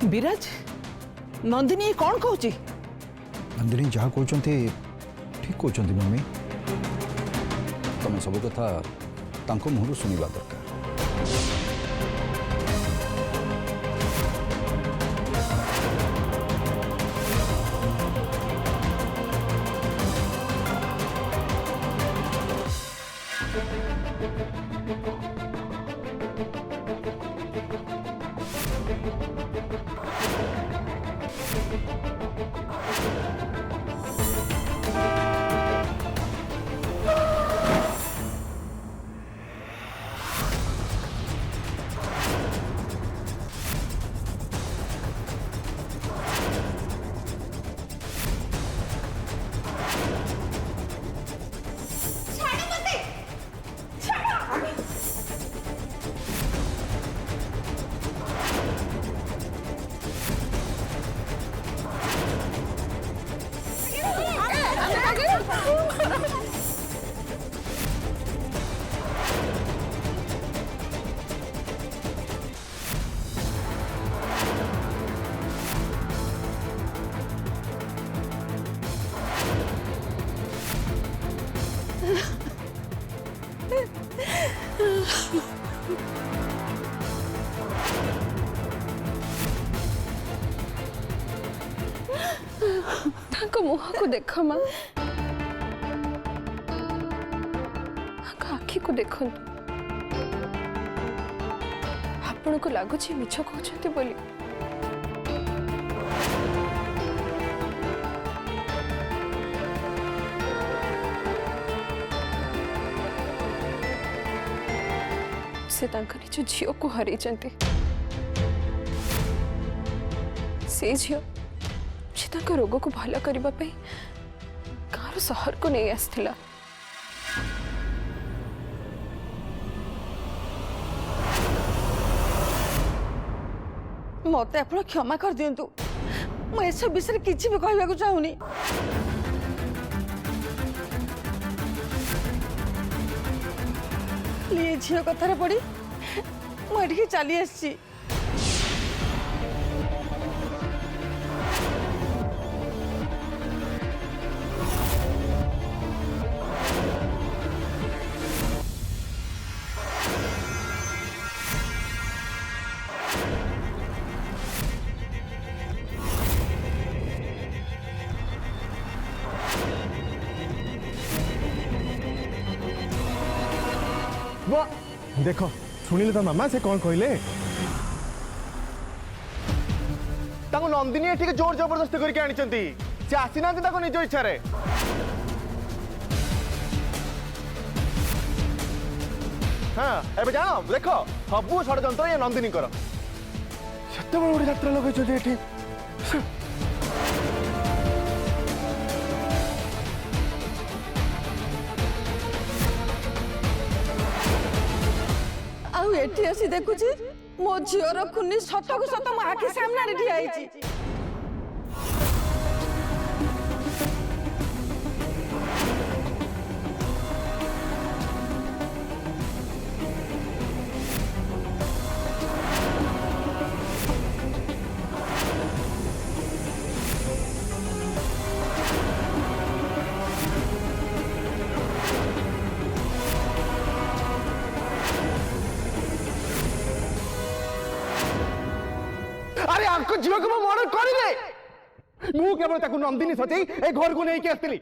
विराज नंदिनी कौन कहूची? नंदिनी जहाँ कहते ठीक कहते मम्मी तुम सब कथा मुहर शुणा दरकार। मुह को देख माँ, आखि को देखु आपण को लगुच मिछ कहते बोली। से निज झी को हर से झी से रोग को भल करने गाँव सहर को नहीं आसला। मत आप क्षमा कर दिंतु, मुझे विषय किसी भी कहना चाहूनी। झील कथार पड़ी मुझे चली आसी। देख शुणिले तो मामा से कौन कहले नंदिनी ठीक जोर जबरदस्ती करके आनी से आसी ना निज इच्छा रे। हाँ एबे जाओ देख सबू षड्यंत्र ये नंदिनी कर से गोटे यात्रा लगे। एठी आसी देखुची मो झीर खुनी सत को सत मो आखि सामने ठिया आईची। अरे आपको झील को मर्डर करेंगे मु केवल ताकू नंदिनी सचई ए घर को लेके आसली।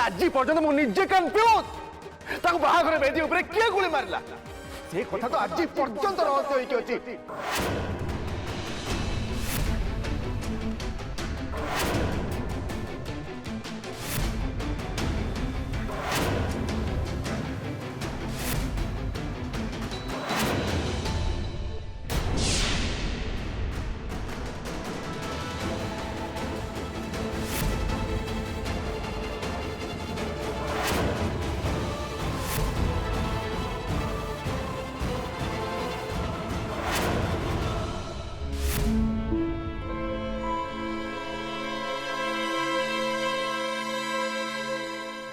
आज पर्यंत मु निजे कंफ्यूज ताकू बाहाघर बेदी ऊपर किए गुली मारला से कथा तो आज पर्यंत रहस्य होइके अछि।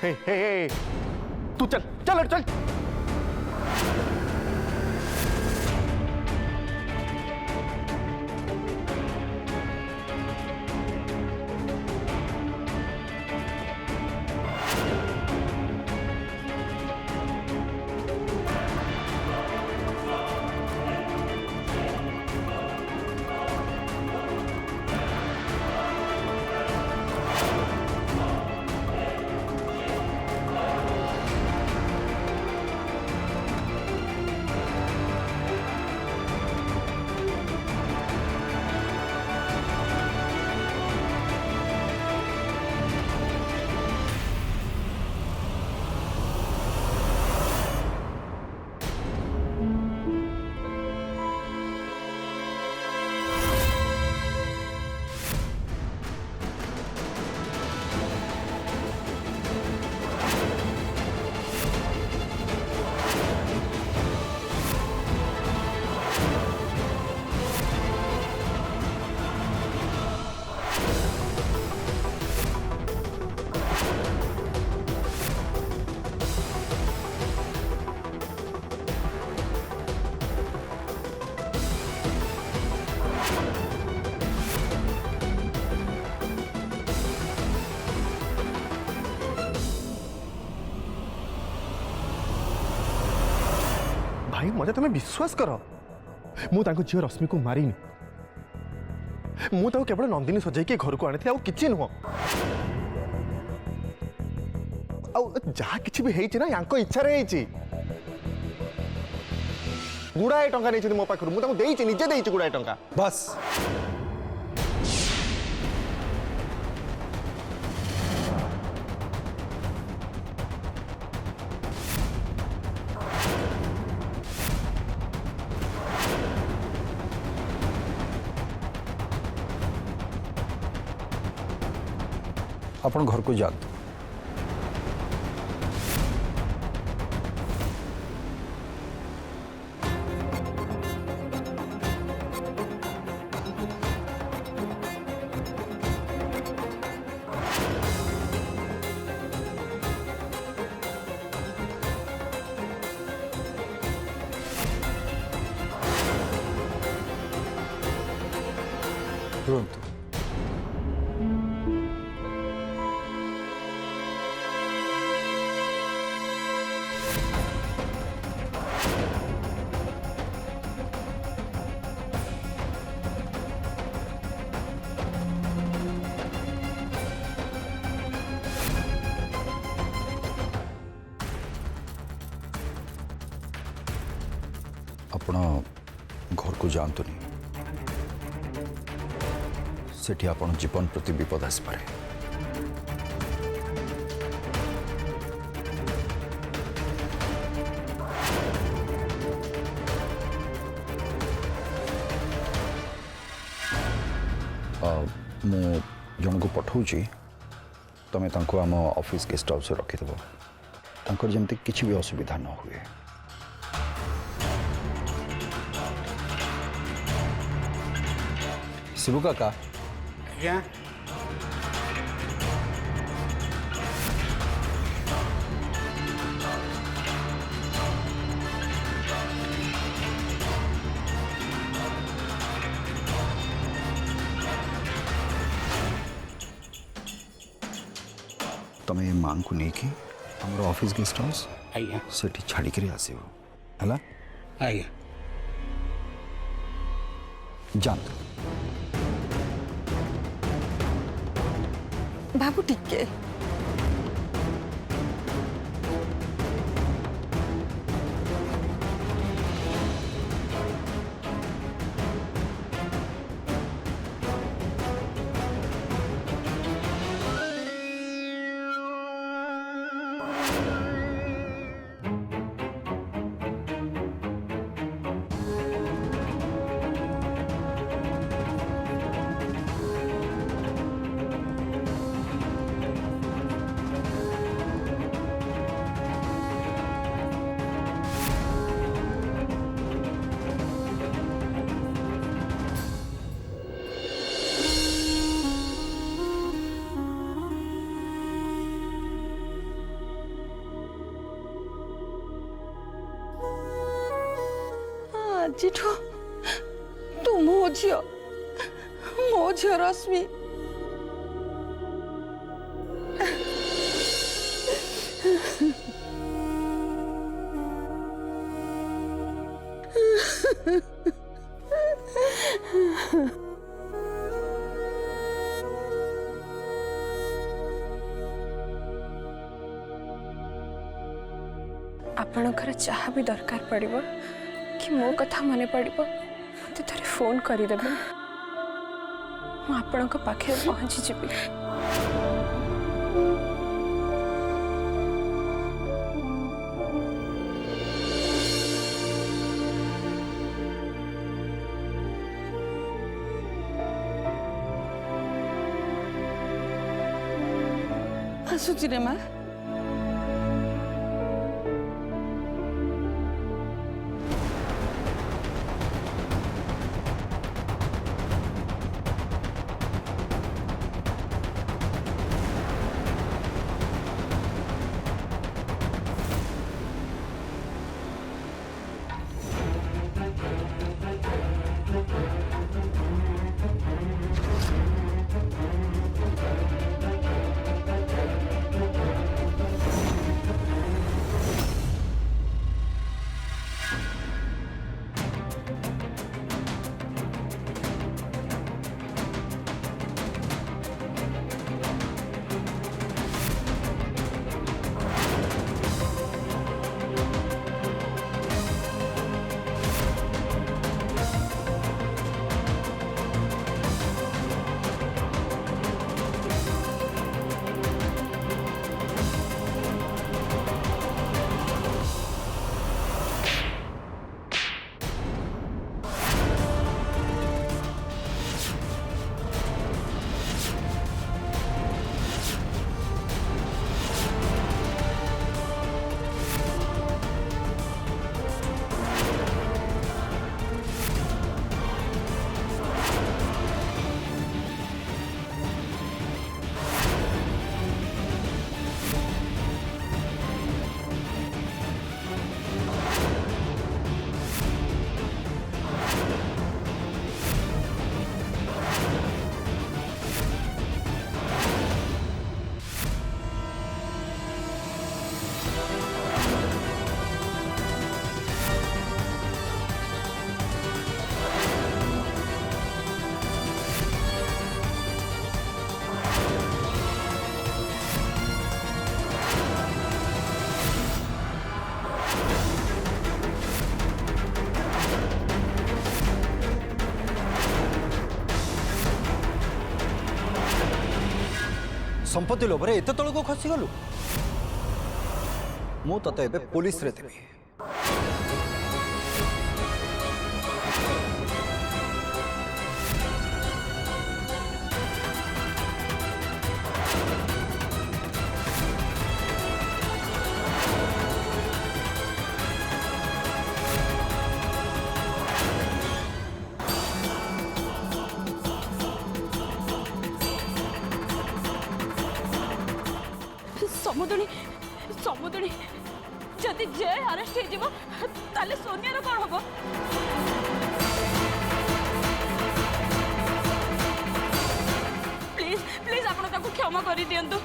हे हे हे तू चल चल चल भाई मत तुम्हें विश्वास कर मु झील रश्मि को मारिनी मुझे केवल नंदिनी सजाई घर को आनी कि नुह जहाँ कि भी ना या इच्छा गुड़ाए टंका नहीं मो पाखर मुझे निजे गुड़ाए टंका बस अपन घर को जात तुरंत अपना घर को जानते नहीं सेठी आपण जीवन प्रति विपद आसपे मु जन को पठाऊँगी तमें आम ऑफिस गेस्ट हाउस रखीदेव तांकर जमती किसी भी असुविधा न हुए शिवू काका क्या तमें मां को नहीं कि हमर ऑफिस गेस्ट हाउस आज्ञा सेठी छाड़ी के आसीबो हला आज्ञा जानत बाबू टिके आजिठू तू मो झियो रश्मि। आपणकर जहाँ भी दरकार पड़ो कि मो कथा मन पड़ो मत थे फोन करदेवे आपण पाखे पहुँची जीवी। आसुची रे माँ। संपत्ति लोभरे एत तल को खसी गलु मु तते एबे पुलिस रे देबी। समुद्री समुद्री जदि जय अरेस्ट हो ताले सोनिया कौन हम प्लीज प्लीज आप क्षमा कर दिंतु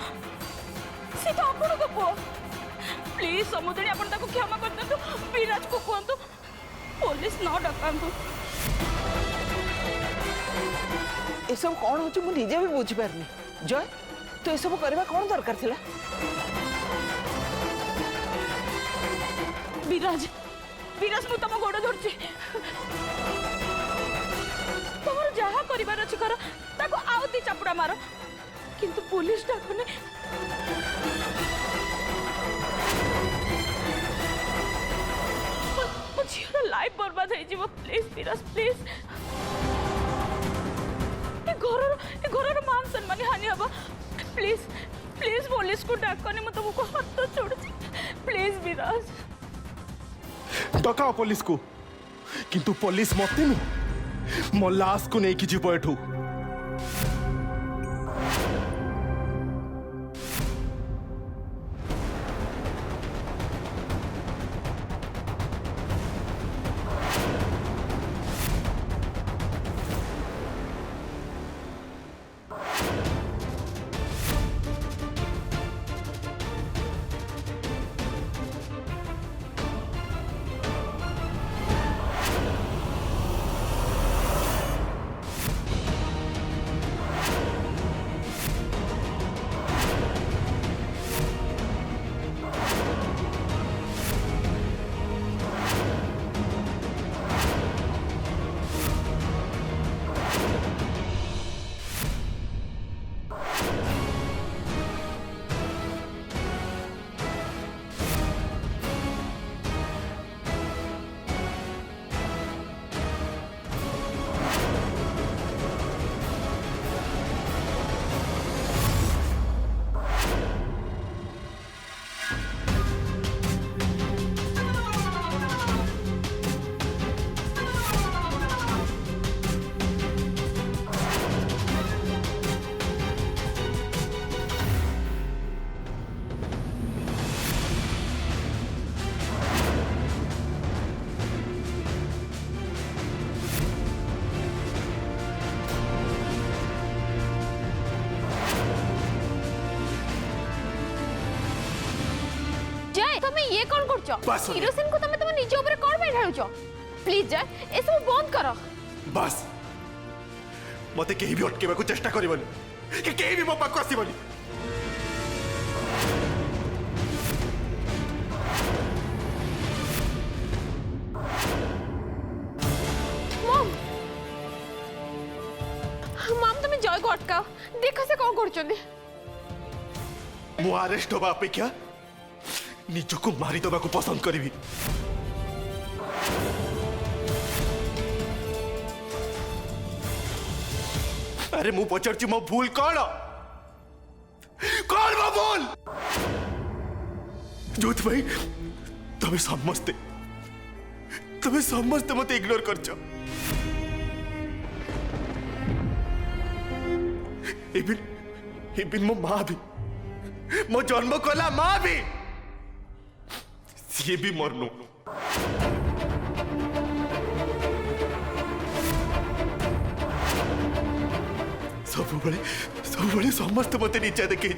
सी तो आपण को पुओ प्लीज समुद्री आप क्षमा कर दिंतु विराज को कहतु पुलिस न डकातु ये सब कौन हो निजे भी बुझी पारनी जय तो ये सब करवा कौन दरकार थिला। विराज विराज मु तुम गोड़ धरছি तुम जहाँ कर कर ताको आउ दी चापुड़ा मार किंतु पुलिस डाकने मो झीर लाइफ बर्बाद हो प्लीज विराज प्लीज घर मान सम्मान हानि हम प्लीज प्लीज पुलिस को डाकने मैं तुमको हाथ जोड़ुची प्लीज विराज डकाओ पुलिस को किंतु पुलिस मते नु मो लाश को नहीं कि जीव एठू तुम ये कौन करछो बस हो गया। किरोसिन को तुम निज ऊपर कौन पे ढालुछो प्लीज जय ए सब बंद करो बस मते केही भी अटकेबा को चेष्टा करबनी कि केही भी मो पाक आसीबनी मम मम तुम जय को अटकाओ देखो से कौन करछोंदी मु अरेस्ट होबा अपेक्षा निजको मारी दबा को पसंद करिवी अरे मु पचारची मो भूल कौन कौन मो भूल जोत भाई तबे समस्ते मते इग्नोर करछो इबिन मो माँ भी मो जन्म कला माँ भी सी भी मरनु सबुबले समस्त मते नीचा देखी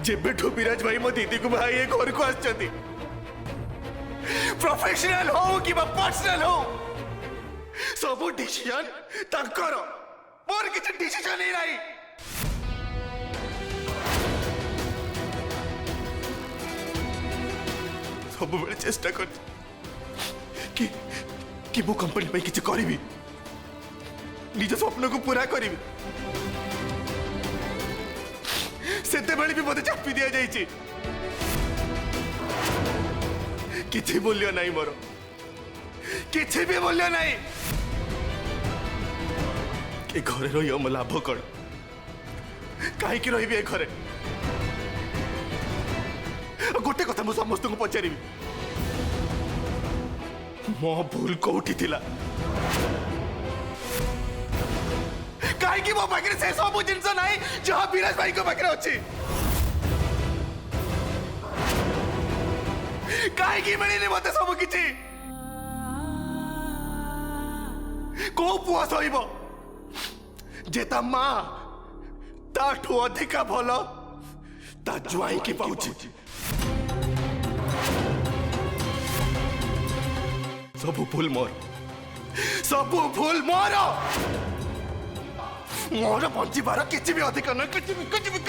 जेबेठू विराज भाई मो दीदी को भाई ये घर को आछंती प्रोफेशनल हो कि पर्सनल हो सब डिसीजन तांकर मोर किछ डिसीजन ही नहीं सब बेले चेष्टा कर कि मो कंपनी पे किछ करिवि निज स्वप्न को पूरा करिवि सेते बेले भी मते चापी दिया जाइछि किछि मूल्य नहीं मोर किछि भी मूल्य नहीं ए घरे रही हम लाभ कण कहीं रही ए घरे गोटे कथा मु समस्त को पचारि मो भूल कोठी थिला कहीं मो पाखे से सब जिनस नहीं जहाँ विराज भाई को पाखे अच्छी कहीं मिलनी मत सब किछि को पुआ सहिब जे ता मां ताठू अधिका भल ता जुआई की पाउछि सबु भूल मोर मोर बंचीबार किसी भी अधिकार नहीं कुछ भी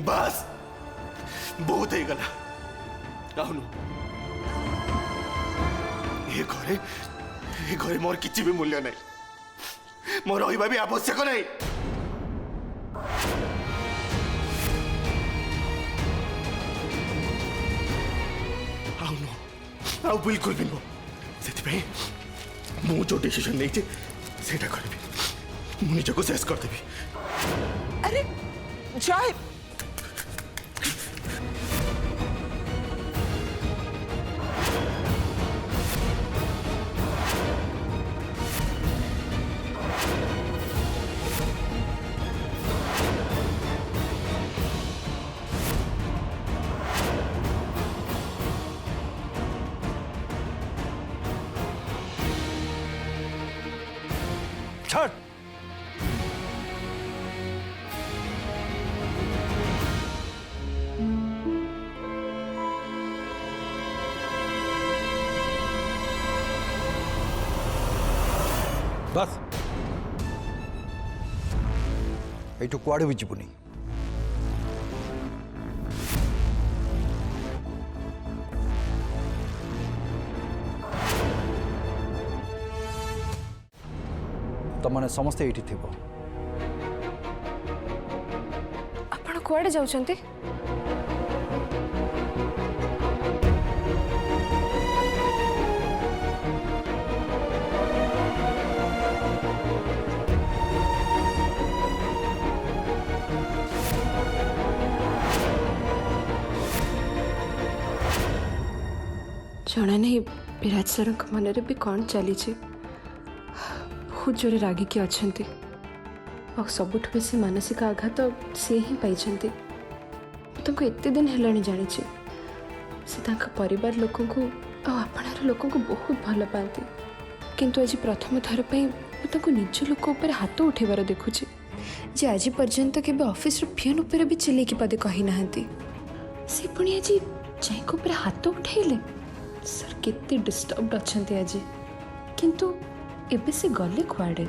बस बहुत ही गला ये घरे मोर किसी भी मूल्य नहीं मोर रहिबा भी आवश्यक नहीं आउ बिल्कुल भी नो से मु जो डिसीजन नहीं सेटा करी मुझे को शेष कर देवी अरे जय छाड़ बस এইটু কুয়াড়ে भी जीवनी तमने समस्ते एठी थिबो आपण कुआडे जाउछंती जना नहीं विराज सर मन भी कौन चली बहुत जोरे रागिकी अच्छा और सबुठ बेसी मानसिक आघात सी ही पाई तुमको एत दिन है जानी से परिवार लोक आपणार लोक बहुत भल पाती किंतु आज प्रथम थर पर निज लोक हाथ उठेबार देखुची जे आज पर्यंत के ऑफिस पियन उपर भी चिल्लेकी पदे कही ना से पुणी आज जाइक उपर हाथ उठेले सर केते डिस्टर्ब अच्छा आज किंतु एबे से गले कुआड़े